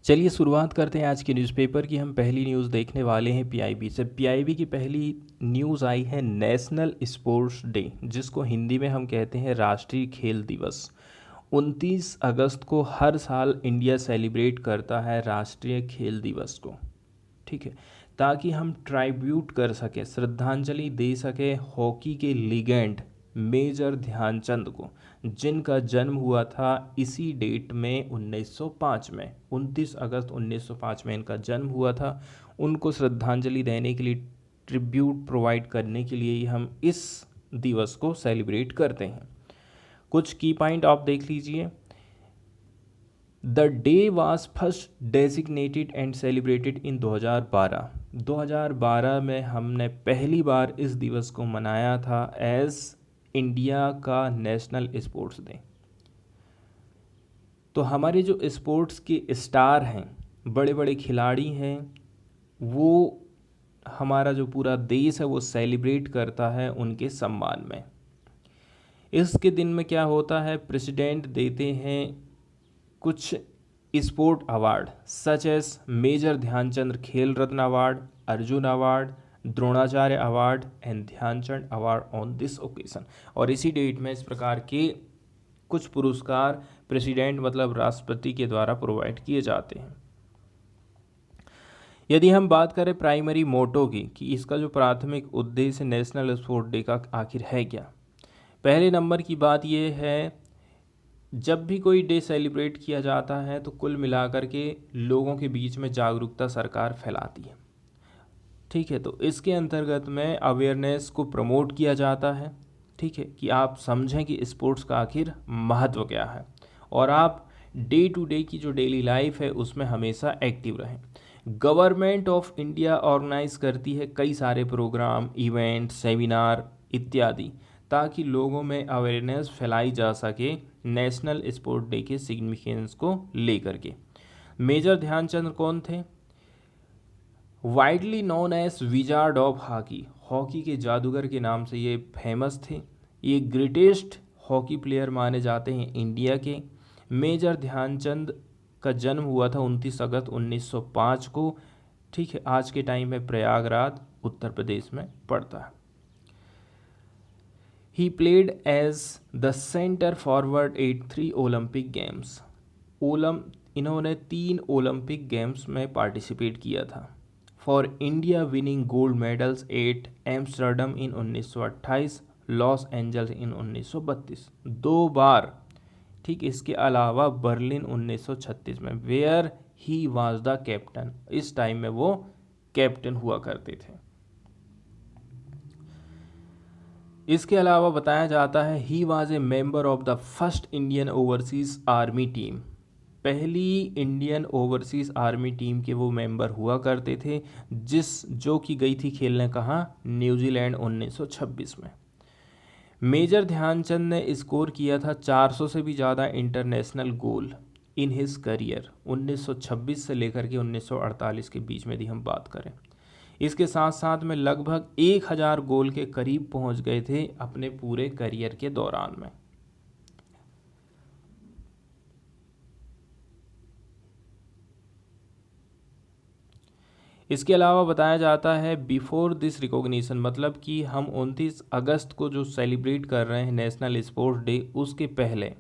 चलिए शुरुआत करते हैं आज के न्यूज़पेपर की। हम पहली न्यूज़ देखने वाले हैं पीआईबी से। पीआईबी की पहली न्यूज़ आई है नेशनल स्पोर्ट्स डे, जिसको हिंदी में हम कहते हैं राष्ट्रीय खेल दिवस। 29 अगस्त को हर साल इंडिया सेलिब्रेट करता है राष्ट्रीय खेल दिवस को, ठीक है, ताकि हम ट्राइब्यूट कर सकें, श्रद्धांजलि दे सकें हॉकी के लीजेंड मेजर ध्यानचंद को, जिनका जन्म हुआ था इसी डेट में 1905 में। 29 अगस्त 1905 में इनका जन्म हुआ था। उनको श्रद्धांजलि देने के लिए, ट्रिब्यूट प्रोवाइड करने के लिए ही हम इस दिवस को सेलिब्रेट करते हैं। कुछ की पॉइंट आप देख लीजिए। The day was first designated and celebrated in 2012। 2012 में हमने पहली बार इस दिवस को मनाया था एज इंडिया का नेशनल स्पोर्ट्स डे। तो हमारे जो स्पोर्ट्स के स्टार हैं, बड़े बड़े खिलाड़ी हैं, वो हमारा जो पूरा देश है वो सेलिब्रेट करता है उनके सम्मान में। इसके दिन में क्या होता है, प्रेसिडेंट देते हैं कुछ sport award such as major Dhyan Chand Khel Ratna award, Arjuna award, Dronacharya award and Dhyan Chand award on this occasion. और इसी डेट में इस प्रकार के कुछ पुरस्कार प्रेसिडेंट मतलब राष्ट्रपति के द्वारा प्रोवाइड किए जाते हैं। यदि हम बात करें प्राइमरी मोटो की, कि इसका जो प्राथमिक उद्देश्य नेशनल स्पोर्ट डे का आखिर है क्या, पहले नंबर की बात यह है, जब भी कोई डे सेलिब्रेट किया जाता है तो कुल मिलाकर के लोगों के बीच में जागरूकता सरकार फैलाती है, ठीक है। तो इसके अंतर्गत में अवेयरनेस को प्रमोट किया जाता है, ठीक है, कि आप समझें कि स्पोर्ट्स का आखिर महत्व क्या है और आप डे टू डे की जो डेली लाइफ है उसमें हमेशा एक्टिव रहें। गवर्नमेंट ऑफ इंडिया ऑर्गेनाइज करती है कई सारे प्रोग्राम, इवेंट, सेमिनार इत्यादि, ताकि लोगों में अवेयरनेस फैलाई जा सके नेशनल स्पोर्ट डे के सिग्निफिकेंस को लेकर के। मेजर ध्यानचंद कौन थे? Widely known as wizard of hockey, hockey के जादूगर के नाम से ये फेमस थे। ये ग्रेटेस्ट हॉकी प्लेयर माने जाते हैं इंडिया के। मेजर ध्यानचंद का जन्म हुआ था 29 अगस्त 1905 को, ठीक है। आज के टाइम में प्रयागराज उत्तर प्रदेश में पड़ता है। He played as the centre forward at 3 Olympic games. इन्होंने 3 ओलंपिक गेम्स में पार्टिसिपेट किया था। For India winning gold medals at Amsterdam in 1928, Los Angeles in 1932, 2 बार, ठीक। इसके अलावा बर्लिन 1936 में, where he was the captain, इस टाइम में वो कैप्टन हुआ करते थे। इसके अलावा बताया जाता है he was a member of the first Indian overseas army team, पहली इंडियन ओवरसीज आर्मी टीम के वो मेंबर हुआ करते थे, जो कि गई थी खेलने कहाँ, न्यूजीलैंड 1926 में। मेजर ध्यानचंद ने स्कोर किया था 400 से भी ज़्यादा international goal in his career, 1926 से लेकर के 1948 के बीच में यदि हम बात करें। इसके साथ साथ में लगभग 1000 गोल के करीब पहुंच गए थे अपने पूरे करियर के दौरान में। इसके अलावा बताया जाता है बिफोर दिस रिकॉग्निशन, मतलब कि हम 29 अगस्त को जो सेलिब्रेट कर रहे हैं नेशनल स्पोर्ट्स डे, उसके पहले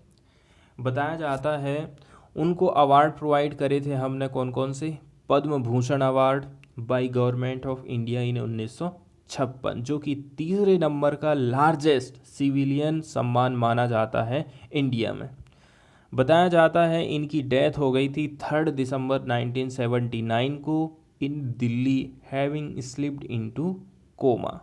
बताया जाता है उनको अवार्ड प्रोवाइड करे थे हमने, कौन कौन से, Padma Bhushan award by government of India in 1956, जो कि तीसरे नंबर का लार्जेस्ट सिविलियन सम्मान माना जाता है इंडिया में। बताया जाता है इनकी डेथ हो गई थी 3 दिसंबर 1979 को in Delhi, having slipped into coma.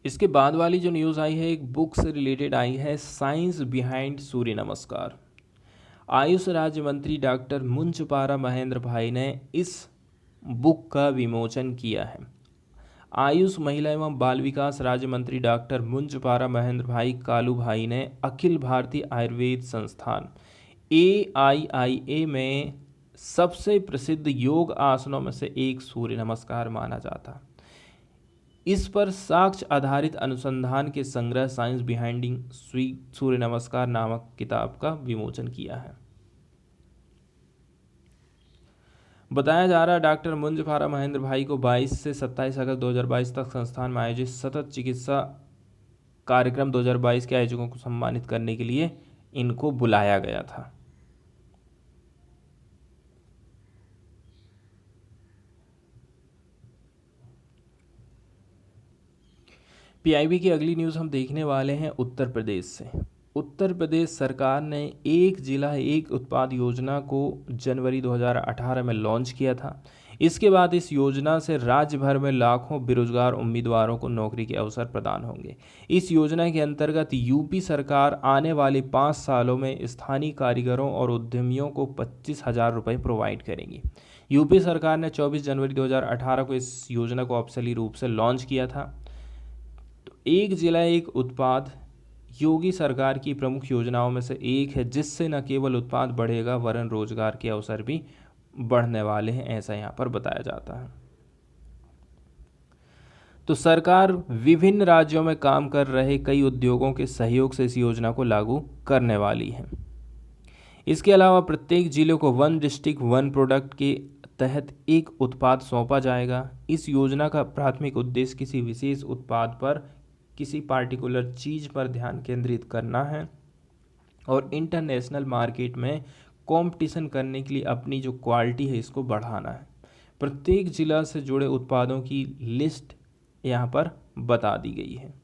इसके बाद वाली जो न्यूज़ आई है एक बुक से रिलेटेड आई है, साइंस बिहाइंड सूर्य नमस्कार। आयुष राज्य मंत्री डॉक्टर मुंचपारा महेंद्र भाई ने इस बुक का विमोचन किया है। आयुष, महिला एवं बाल विकास राज्य मंत्री डॉक्टर मुंचपारा महेंद्र भाई कालू भाई ने अखिल भारतीय आयुर्वेद संस्थान AIIA में सबसे प्रसिद्ध योग आसनों में से एक सूर्य नमस्कार माना जाता, इस पर साक्ष्य आधारित अनुसंधान के संग्रह साइंस बिहाइंडिंग सूर्य नमस्कार नामक किताब का विमोचन किया है। बताया जा रहा है डॉक्टर मुंजफारा महेंद्र भाई को 22 से 27 अगस्त 2022 तक संस्थान में आयोजित सतत चिकित्सा कार्यक्रम 2022 के आयोजकों को सम्मानित करने के लिए इनको बुलाया गया था। पीआईबी की अगली न्यूज़ हम देखने वाले हैं उत्तर प्रदेश से। उत्तर प्रदेश सरकार ने एक जिला एक उत्पाद योजना को जनवरी 2018 में लॉन्च किया था। इसके बाद इस योजना से राज्य भर में लाखों बेरोजगार उम्मीदवारों को नौकरी के अवसर प्रदान होंगे। इस योजना के अंतर्गत यूपी सरकार आने वाले 5 सालों में स्थानीय कारीगरों और उद्यमियों को 25,000 रुपये प्रोवाइड करेंगी। यूपी सरकार ने 24 जनवरी 2018 को इस योजना को औपचारिक रूप से लॉन्च किया था। तो एक जिला एक उत्पाद योगी सरकार की प्रमुख योजनाओं में से एक है, जिससे न केवल उत्पाद बढ़ेगा वरन रोजगार के अवसर भी बढ़ने वाले हैं, ऐसा यहाँ पर बताया जाता है। तो सरकार विभिन्न राज्यों में काम कर रहे कई उद्योगों के सहयोग से इस योजना को लागू करने वाली है। इसके अलावा प्रत्येक जिले को वन डिस्ट्रिक्ट वन प्रोडक्ट के तहत एक उत्पाद सौंपा जाएगा। इस योजना का प्राथमिक उद्देश्य किसी विशेष उत्पाद पर, किसी पार्टिकुलर चीज़ पर ध्यान केंद्रित करना है और इंटरनेशनल मार्केट में कंपटीशन करने के लिए अपनी जो क्वालिटी है इसको बढ़ाना है। प्रत्येक जिला से जुड़े उत्पादों की लिस्ट यहाँ पर बता दी गई है।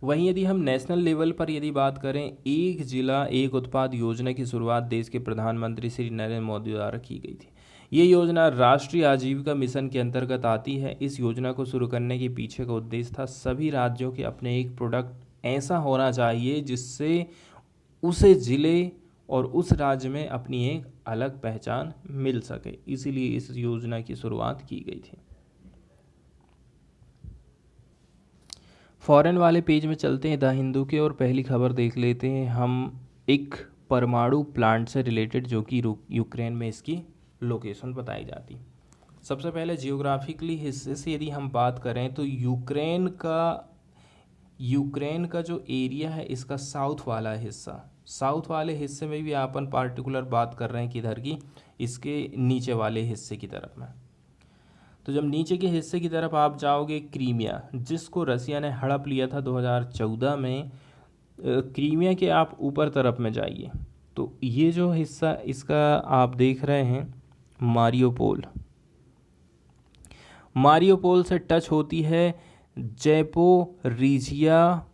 वहीं यदि हम नेशनल लेवल पर यदि बात करें, एक जिला एक उत्पाद योजना की शुरुआत देश के प्रधानमंत्री श्री नरेंद्र मोदी द्वारा की गई थी। ये योजना राष्ट्रीय आजीविका मिशन के अंतर्गत आती है। इस योजना को शुरू करने के पीछे का उद्देश्य था सभी राज्यों के अपने एक प्रोडक्ट ऐसा होना चाहिए जिससे उसे जिले और उस राज्य में अपनी एक अलग पहचान मिल सके, इसीलिए इस योजना की शुरुआत की गई थी। फॉरेन वाले पेज में चलते हैं द हिंदू के और पहली खबर देख लेते हैं हम एक परमाणु प्लांट से रिलेटेड, जो कि यूक्रेन में इसकी लोकेशन बताई जाती। सबसे पहले जियोग्राफिकली हिस्से से यदि हम बात करें तो यूक्रेन का जो एरिया है इसका साउथ वाला हिस्सा, साउथ वाले हिस्से में भी अपन पार्टिकुलर बात कर रहे हैं किधर की, इसके नीचे वाले हिस्से की तरफ में। तो जब नीचे के हिस्से की तरफ आप जाओगे, क्रीमिया जिसको रसिया ने हड़प लिया था 2014 में, क्रीमिया के आप ऊपर तरफ में जाइए तो ये जो हिस्सा इसका आप देख रहे हैं मारियोपोल से टच होती है ज़ैपोरिजिया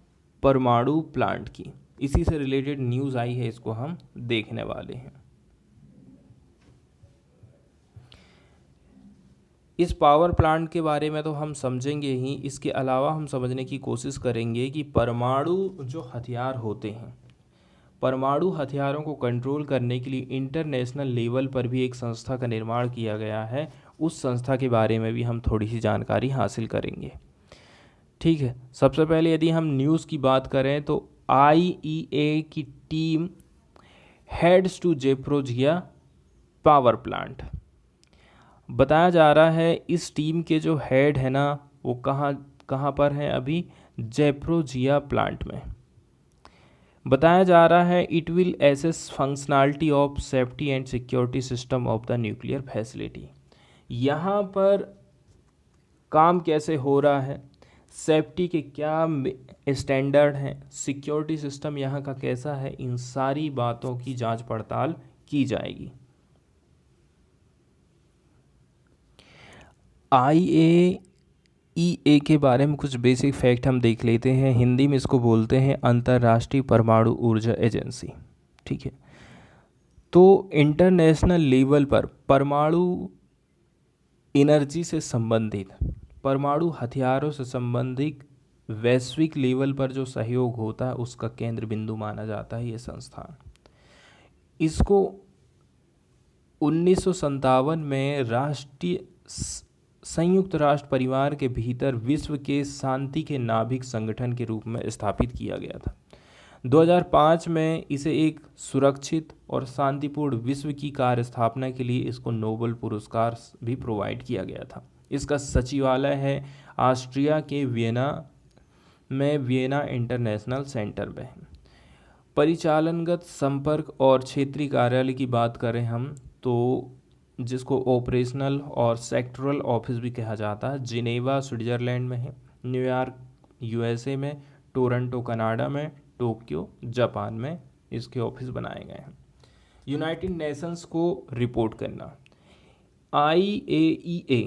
परमाणु प्लांट की। इसी से रिलेटेड न्यूज़ आई है, इसको हम देखने वाले हैं। इस पावर प्लांट के बारे में तो हम समझेंगे ही, इसके अलावा हम समझने की कोशिश करेंगे कि परमाणु जो हथियार होते हैं, परमाणु हथियारों को कंट्रोल करने के लिए इंटरनेशनल लेवल पर भी एक संस्था का निर्माण किया गया है। उस संस्था के बारे में भी हम थोड़ी सी जानकारी हासिल करेंगे। ठीक है, सबसे पहले यदि हम न्यूज़ की बात करें तो IAEA की team heads to Zaporizhzhia power plant. बताया जा रहा है इस टीम के जो हेड है ना वो कहाँ पर हैं अभी, ज़ैपोरिजिया प्लांट में। बताया जा रहा है it will assess functionality of safety and security system of the nuclear facility. यहाँ पर काम कैसे हो रहा है, सेफ्टी के क्या स्टैंडर्ड हैं, सिक्योरिटी सिस्टम यहाँ का कैसा है, इन सारी बातों की जांच पड़ताल की जाएगी। IAEA के बारे में कुछ बेसिक फैक्ट हम देख लेते हैं। हिंदी में इसको बोलते हैं अंतर्राष्ट्रीय परमाणु ऊर्जा एजेंसी। ठीक है, तो इंटरनेशनल लेवल पर परमाणु एनर्जी से संबंधित, परमाणु हथियारों से संबंधित वैश्विक लेवल पर जो सहयोग होता है उसका केंद्र बिंदु माना जाता है ये संस्थान। इसको 1957 में संयुक्त राष्ट्र परिवार के भीतर विश्व के शांति के नाभिक संगठन के रूप में स्थापित किया गया था। 2005 में इसे एक सुरक्षित और शांतिपूर्ण विश्व की कार्य स्थापना के लिए इसको नोबेल पुरस्कार भी प्रोवाइड किया गया था। इसका सचिवालय है ऑस्ट्रिया के वियना इंटरनेशनल सेंटर में। परिचालनगत संपर्क और क्षेत्रीय कार्यालय की बात करें हम तो जिसको ऑपरेशनल और सेक्टरल ऑफिस भी कहा जाता है, जिनेवा स्विट्जरलैंड में है, न्यूयॉर्क यूएसए में, टोरंटो कनाडा में, टोक्यो जापान में इसके ऑफिस बनाए गए हैं। यूनाइटेड नेशंस को रिपोर्ट करना, IAEA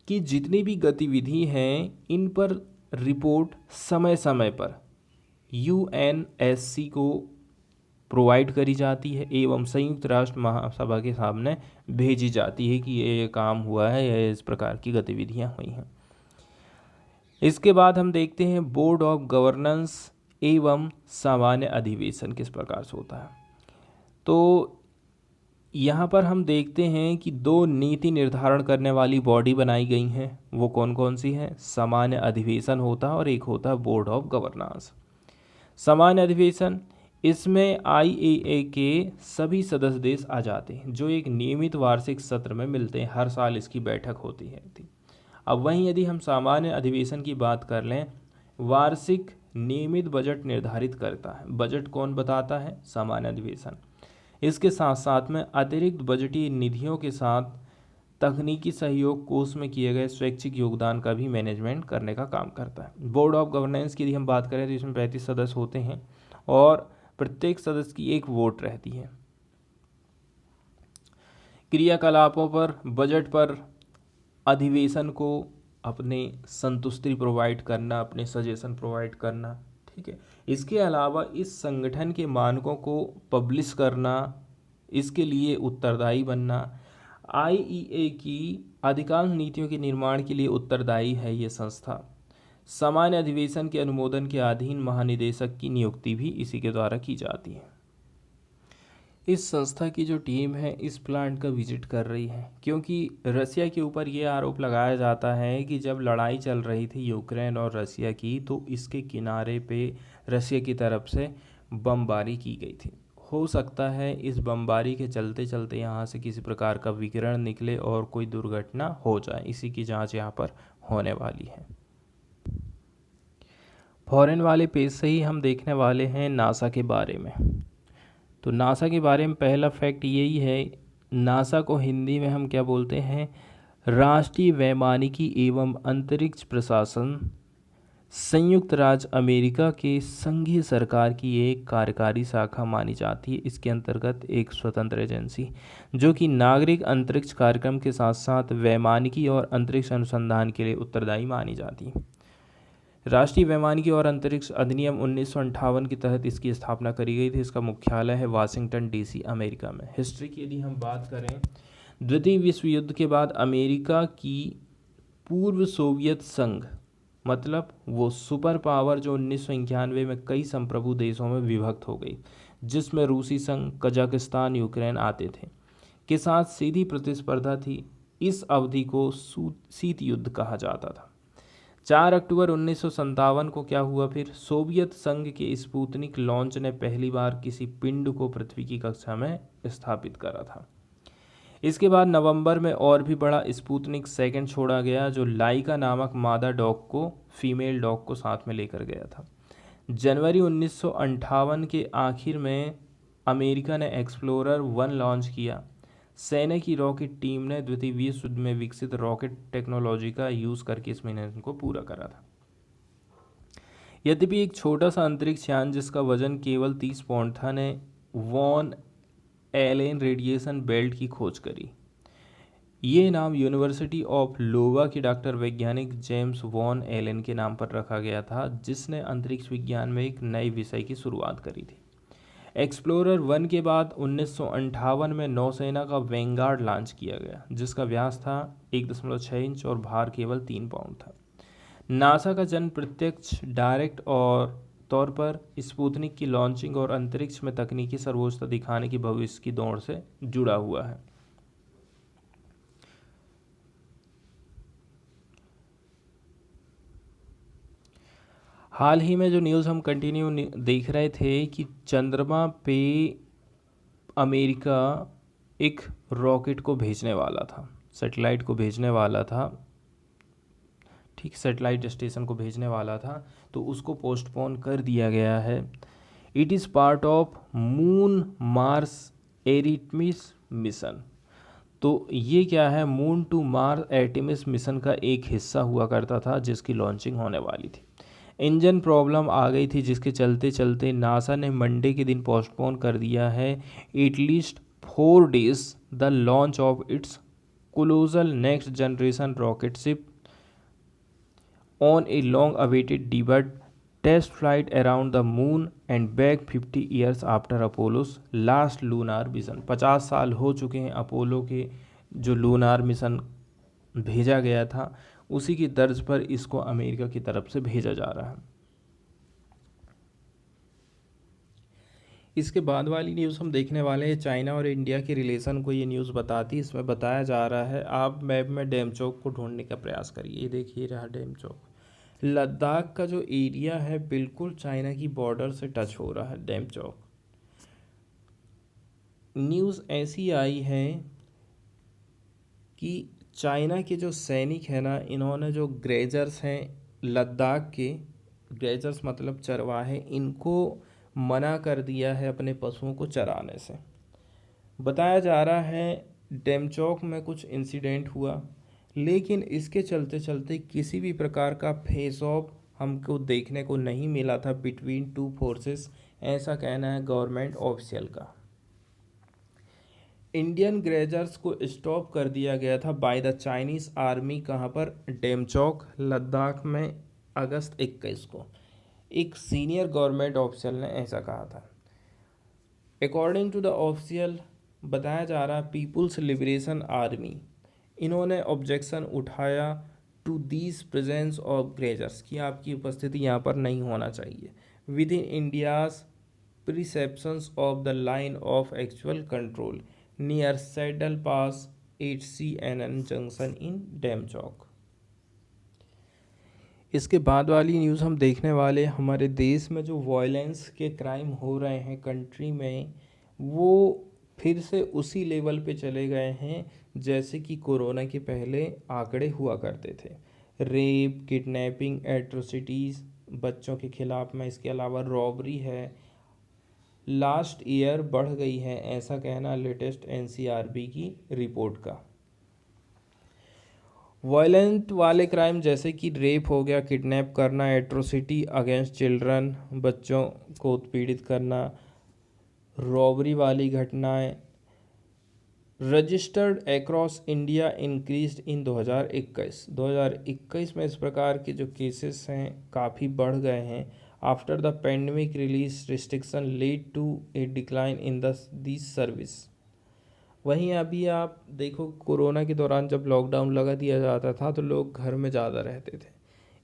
की जितनी भी गतिविधि हैं इन पर रिपोर्ट समय समय पर UNSC को प्रोवाइड करी जाती है एवं संयुक्त राष्ट्र महासभा के सामने भेजी जाती है कि ये काम हुआ है या इस प्रकार की गतिविधियां हुई हैं। इसके बाद हम देखते हैं बोर्ड ऑफ गवर्नेंस एवं सामान्य अधिवेशन किस प्रकार से होता है। तो यहाँ पर हम देखते हैं कि दो नीति निर्धारण करने वाली बॉडी बनाई गई हैं, वो कौन कौन सी हैं? सामान्य अधिवेशन होता है और एक होता है बोर्ड ऑफ गवर्नेंस। सामान्य अधिवेशन, इसमें IAEA के सभी सदस्य देश आ जाते हैं जो एक नियमित वार्षिक सत्र में मिलते हैं, हर साल इसकी बैठक होती है थी। अब वहीं यदि हम सामान्य अधिवेशन की बात कर लें, वार्षिक नियमित बजट निर्धारित करता है। बजट कौन बताता है? सामान्य अधिवेशन। इसके साथ साथ में अतिरिक्त बजटीय निधियों के साथ तकनीकी सहयोग कोष में किए गए स्वैच्छिक योगदान का भी मैनेजमेंट करने का काम करता है। बोर्ड ऑफ गवर्नेंस की यदि हम बात करें तो इसमें 35 सदस्य होते हैं और प्रत्येक सदस्य की एक वोट रहती है। क्रियाकलापों पर, बजट पर अधिवेशन को अपने संतुष्टि प्रोवाइड करना, अपने सजेशन प्रोवाइड करना, ठीक है। इसके अलावा इस संगठन के मानकों को पब्लिश करना, इसके लिए उत्तरदायी बनना। IAEA की अधिकांश नीतियों के निर्माण के लिए उत्तरदायी है ये संस्था। सामान्य अधिवेशन के अनुमोदन के अधीन महानिदेशक की नियुक्ति भी इसी के द्वारा की जाती है। इस संस्था की जो टीम है इस प्लांट का विजिट कर रही है, क्योंकि रसिया के ऊपर ये आरोप लगाया जाता है कि जब लड़ाई चल रही थी यूक्रेन और रसिया की, तो इसके किनारे पे रसिया की तरफ से बमबारी की गई थी। हो सकता है इस बमबारी के चलते चलते यहाँ से किसी प्रकार का विकिरण निकले और कोई दुर्घटना हो जाए, इसी की जांच यहाँ पर होने वाली है। फॉरेन वाले पेज से ही हम देखने वाले हैं नासा के बारे में। तो नासा के बारे में पहला फैक्ट यही है, नासा को हिंदी में हम क्या बोलते हैं? राष्ट्रीय वैमानिकी एवं अंतरिक्ष प्रशासन, संयुक्त राज्य अमेरिका के संघीय सरकार की एक कार्यकारी शाखा मानी जाती है। इसके अंतर्गत एक स्वतंत्र एजेंसी जो कि नागरिक अंतरिक्ष कार्यक्रम के साथ साथ वैमानिकी और अंतरिक्ष अनुसंधान के लिए उत्तरदायी मानी जाती है। राष्ट्रीय वैमानिकी और अंतरिक्ष अधिनियम 1958 के तहत इसकी स्थापना करी गई थी। इसका मुख्यालय है वाशिंगटन DC अमेरिका में। हिस्ट्री की यदि हम बात करें, द्वितीय विश्व युद्ध के बाद अमेरिका की पूर्व सोवियत संघ, मतलब वो सुपर पावर जो 1991 में कई संप्रभु देशों में विभक्त हो गई, जिसमें रूसी संघ, कजाकिस्तान, यूक्रेन आते थे, के साथ सीधी प्रतिस्पर्धा थी। इस अवधि को शीत युद्ध कहा जाता था। 4 अक्टूबर 1957 को क्या हुआ फिर? सोवियत संघ के स्पुतनिक लॉन्च ने पहली बार किसी पिंड को पृथ्वी की कक्षा में स्थापित करा था। इसके बाद नवंबर में और भी बड़ा स्पुतनिक सेकंड छोड़ा गया जो लाइका नामक मादा डॉग को, फीमेल डॉग को साथ में लेकर गया था। जनवरी 1958 के आखिर में अमेरिका ने एक्सप्लोरर 1 लॉन्च किया। सेना की रॉकेट टीम ने द्वितीय विश्व युद्ध में विकसित रॉकेट टेक्नोलॉजी का यूज़ करके इस मिशन को पूरा करा था। यद्यपि एक छोटा सा अंतरिक्ष यान जिसका वजन केवल 30 पाउंड था ने वॉन एलेन रेडिएशन बेल्ट की खोज करी। ये नाम यूनिवर्सिटी ऑफ लोवा के डॉक्टर वैज्ञानिक जेम्स वॉन एलेन के नाम पर रखा गया था, जिसने अंतरिक्ष विज्ञान में एक नए विषय की शुरुआत करी थी। एक्सप्लोरर 1 के बाद 1958 में नौसेना का वैंगार्ड लॉन्च किया गया, जिसका व्यास था 1.6 इंच और भार केवल 3 पाउंड था। नासा का जन्म प्रत्यक्ष डायरेक्ट और तौर पर स्पुतनिक की लॉन्चिंग और अंतरिक्ष में तकनीकी सर्वोच्चता दिखाने की भविष्य की दौड़ से जुड़ा हुआ है। हाल ही में जो न्यूज़ हम कंटिन्यू देख रहे थे कि चंद्रमा पे अमेरिका एक रॉकेट को भेजने वाला था, सैटेलाइट को भेजने वाला था, ठीक, सैटेलाइट स्टेशन को भेजने वाला था, तो उसको पोस्टपोन कर दिया गया है। It is part of moon Mars Artemis mission. तो ये क्या है, moon to Mars Artemis mission का एक हिस्सा हुआ करता था जिसकी लॉन्चिंग होने वाली थी। इंजन प्रॉब्लम आ गई थी जिसके चलते चलते नासा ने मंडे के दिन पोस्टपोन कर दिया है at least 4 days the launch of its colossal next generation rocket ship on a long awaited debut test flight around the moon and back 50 years after Apollo's last lunar mission. 50 साल हो चुके हैं Apollo के जो lunar mission भेजा गया था, उसी की तर्ज पर इसको अमेरिका की तरफ से भेजा जा रहा है। इसके बाद वाली न्यूज़ हम देखने वाले हैं चाइना और इंडिया के रिलेशन को ये न्यूज़ बताती है। इसमें बताया जा रहा है, आप मैप में डेमचौक को ढूंढने का प्रयास करिए। ये देखिए रहा डेमचौक। लद्दाख का जो एरिया है बिल्कुल चाइना की बॉर्डर से टच हो रहा है डेमचौक। न्यूज़ ऐसी आई है कि चाइना के जो सैनिक हैं ना, इन्होंने जो ग्रेजर्स हैं लद्दाख के, ग्रेजर्स मतलब चरवाहे, इनको मना कर दिया है अपने पशुओं को चराने से। बताया जा रहा है डेमचौक में कुछ इंसिडेंट हुआ, लेकिन इसके चलते चलते किसी भी प्रकार का फेस ऑफ हमको देखने को नहीं मिला था बिटवीन टू फोर्सेस, ऐसा कहना है गवर्नमेंट ऑफिशियल का। इंडियन ग्रेजर्स को स्टॉप कर दिया गया था बाय द चाइनीज़ आर्मी। कहाँ पर, डेमचौक लद्दाख में अगस्त 21 को। एक सीनियर गवर्नमेंट ऑफिशियल ने ऐसा कहा था। अकॉर्डिंग टू द ऑफिशियल बताया जा रहा है पीपुल्स लिबरेशन आर्मी, इन्होंने ऑब्जेक्शन उठाया to this presence of grazers कि आपकी उपस्थिति यहाँ पर नहीं होना चाहिए within India's perceptions of the Line of Actual Control near Saddle Pass HCNN junction in Demchok. इसके बाद वाली न्यूज़ हम देखने वाले, हमारे देश में जो वायलेंस के क्राइम हो रहे हैं कंट्री में, वो फिर से उसी लेवल पे चले गए हैं जैसे कि कोरोना के पहले आंकड़े हुआ करते थे। रेप, किडनैपिंग, एट्रोसिटीज़ बच्चों के खिलाफ में, इसके अलावा रॉबरी है, लास्ट ईयर बढ़ गई है, ऐसा कहना लेटेस्ट NCRB की रिपोर्ट का। वायलेंट वाले क्राइम जैसे कि रेप हो गया, किडनैप करना, एट्रोसिटी अगेंस्ट चिल्ड्रन, बच्चों को उत्पीड़ित करना, रॉबरी वाली घटनाएं रजिस्टर्ड अक्रॉस इंडिया इंक्रीज्ड इन 2021 में इस प्रकार के जो केसेस हैं काफ़ी बढ़ गए हैं। After the pandemic release restriction lead to a decline in this service. वहीं अभी आप देखो कोरोना के दौरान जब लॉकडाउन लगा दिया जाता था तो लोग घर में ज़्यादा रहते थे,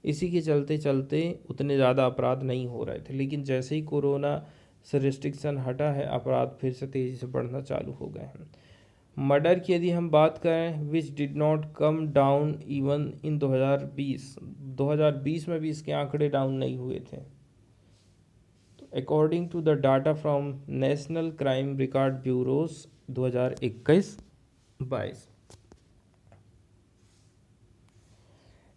इसी के चलते चलते उतने ज़्यादा अपराध नहीं हो रहे थे। लेकिन जैसे ही कोरोना से रिस्ट्रिक्शन हटा है, अपराध फिर से तेज़ी से बढ़ना चालू हो गए हैं। मर्डर की यदि हम बात करें, which did not come down even in 2020 में भी इसके आंकड़े डाउन नहीं हुए थे। According to the data from National Crime Record Bureau's 2021-22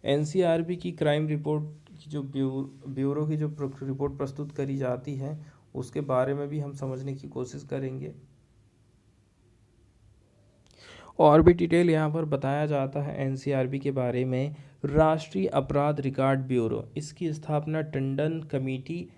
NCRB की क्राइम रिपोर्ट की जो ब्यूरो की जो रिपोर्ट प्रस्तुत करी जाती है उसके बारे में भी हम समझने की कोशिश करेंगे। और भी डिटेल यहाँ पर बताया जाता है NCRB के बारे में। राष्ट्रीय अपराध रिकॉर्ड ब्यूरो, इसकी स्थापना टंडन कमेटी,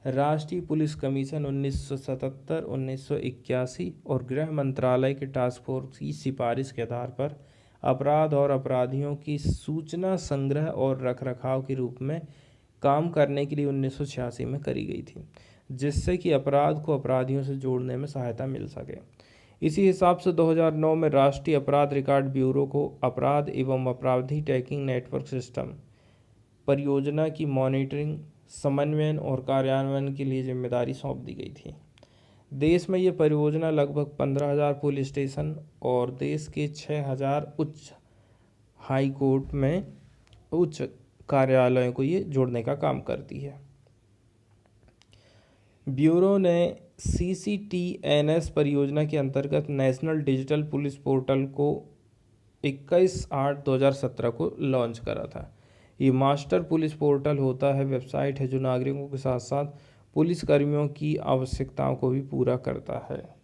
राष्ट्रीय पुलिस कमीशन 1977-1981 और गृह मंत्रालय के टास्क फोर्स की सिफारिश के आधार पर अपराध और अपराधियों की सूचना संग्रह और रखरखाव के रूप में काम करने के लिए 1986 में करी गई थी, जिससे कि अपराध को अपराधियों से जोड़ने में सहायता मिल सके। इसी हिसाब से 2009 में राष्ट्रीय अपराध रिकॉर्ड ब्यूरो को अपराध एवं अपराधी ट्रैकिंग नेटवर्क सिस्टम परियोजना की मॉनिटरिंग, समन्वयन और कार्यान्वयन के लिए जिम्मेदारी सौंप दी गई थी। देश में ये परियोजना लगभग 15,000 पुलिस स्टेशन और देश के 6,000 उच्च हाई कोर्ट में उच्च कार्यालयों को ये जोड़ने का काम करती है। ब्यूरो ने CCTNS परियोजना के अंतर्गत नेशनल डिजिटल पुलिस पोर्टल को 21/8/2017 को लॉन्च करा था। ये मास्टर पुलिस पोर्टल होता है, वेबसाइट है जो नागरिकों के साथ साथ पुलिस कर्मियों की आवश्यकताओं को भी पूरा करता है।